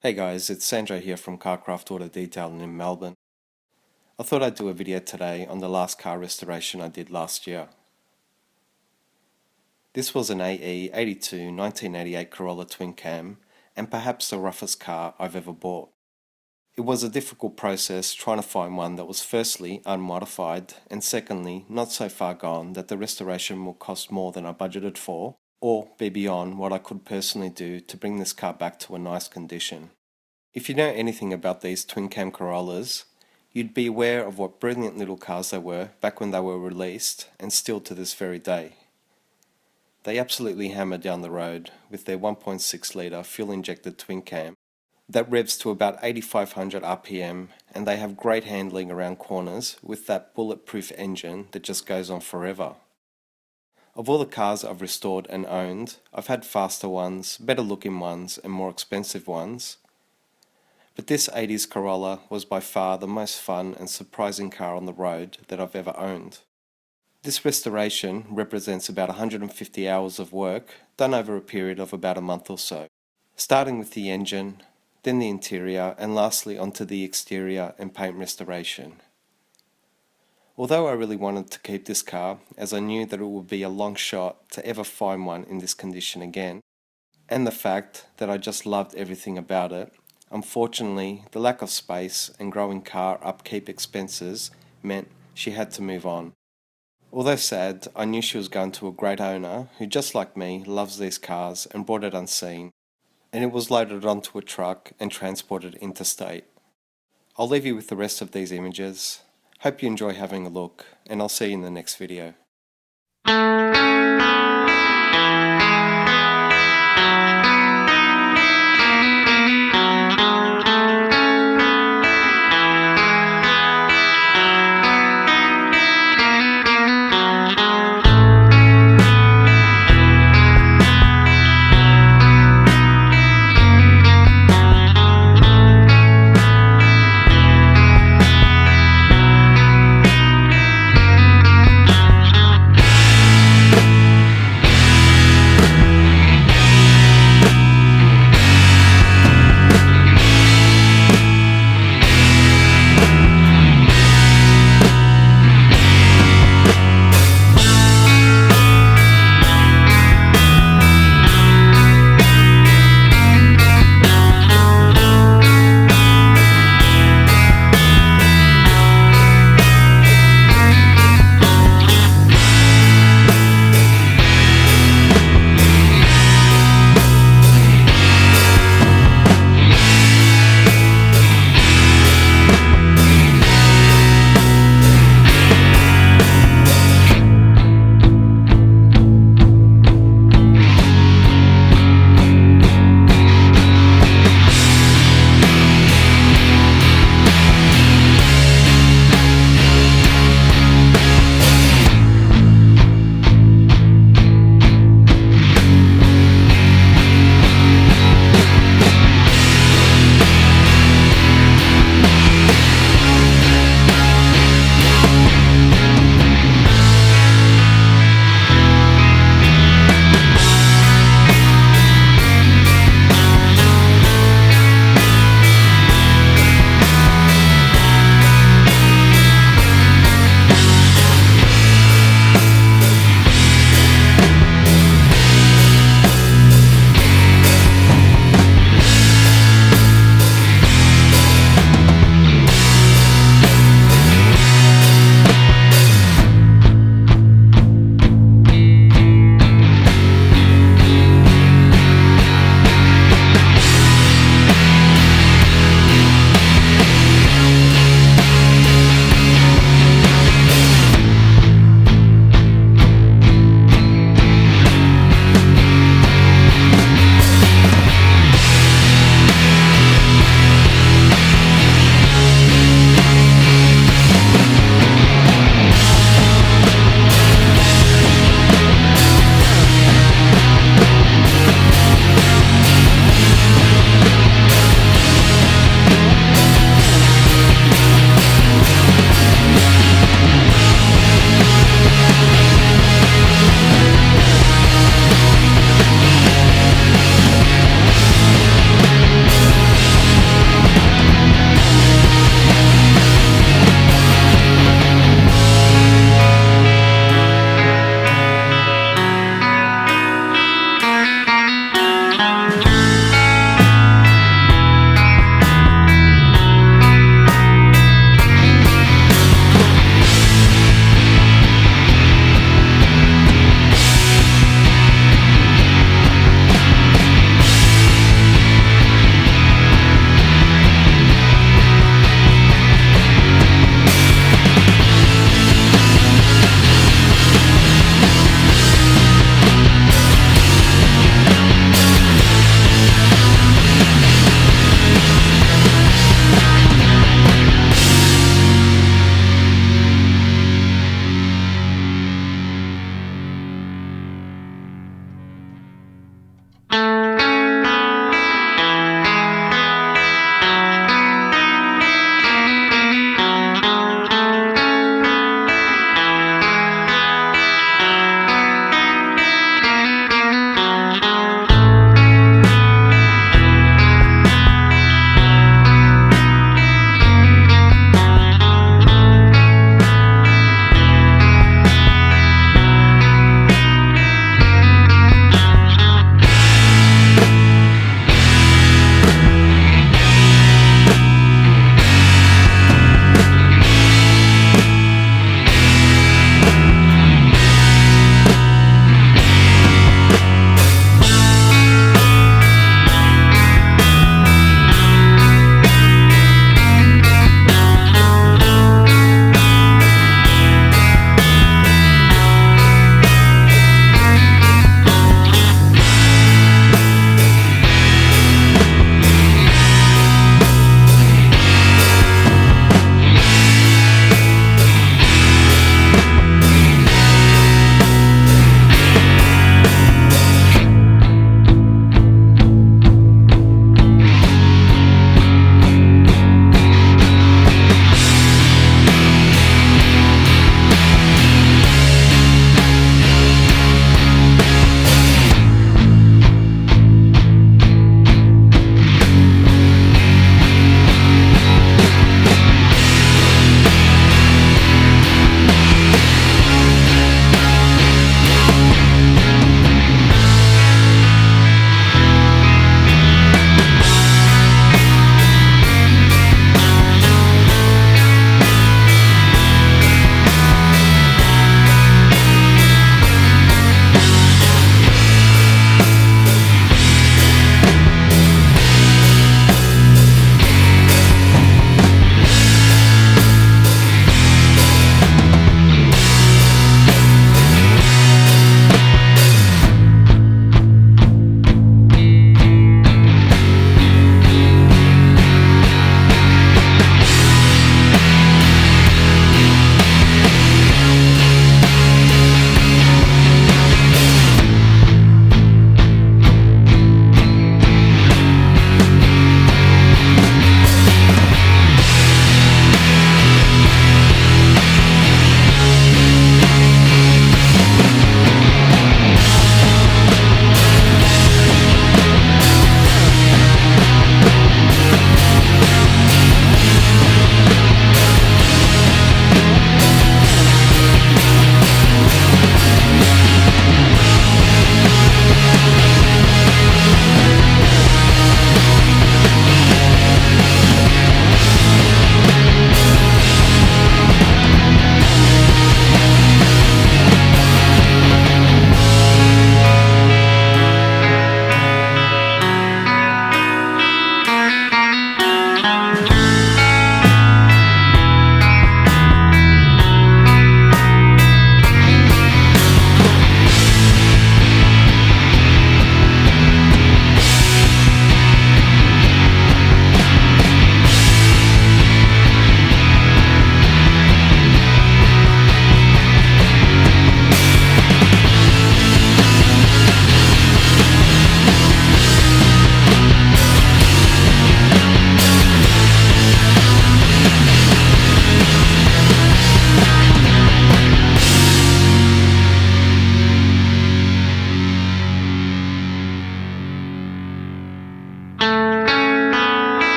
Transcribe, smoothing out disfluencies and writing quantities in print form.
Hey guys, it's Sandro here from Carcraft Auto Detailing in Melbourne. I thought I'd do a video today on the last car restoration I did last year. This was an AE82 1988 Corolla twin cam, and perhaps the roughest car I've ever bought. It was a difficult process trying to find one that was firstly unmodified and secondly not so far gone that the restoration will cost more than I budgeted for, or be beyond what I could personally do to bring this car back to a nice condition. If you know anything about these twin cam Corollas, you'd be aware of what brilliant little cars they were back when they were released and still to this very day. They absolutely hammer down the road with their 1.6 litre fuel injected twin cam that revs to about 8500 RPM, and they have great handling around corners with that bulletproof engine that just goes on forever. Of all the cars I've restored and owned, I've had faster ones, better looking ones and more expensive ones. But this 80s Corolla was by far the most fun and surprising car on the road that I've ever owned. This restoration represents about 150 hours of work done over a period of about a month or so, starting with the engine, then the interior, and lastly onto the exterior and paint restoration. Although I really wanted to keep this car, as I knew that it would be a long shot to ever find one in this condition again, and the fact that I just loved everything about it, unfortunately, the lack of space and growing car upkeep expenses meant she had to move on. Although sad, I knew she was going to a great owner who, just like me, loves these cars and bought it unseen, and it was loaded onto a truck and transported interstate. I'll leave you with the rest of these images. Hope you enjoy having a look, and I'll see you in the next video.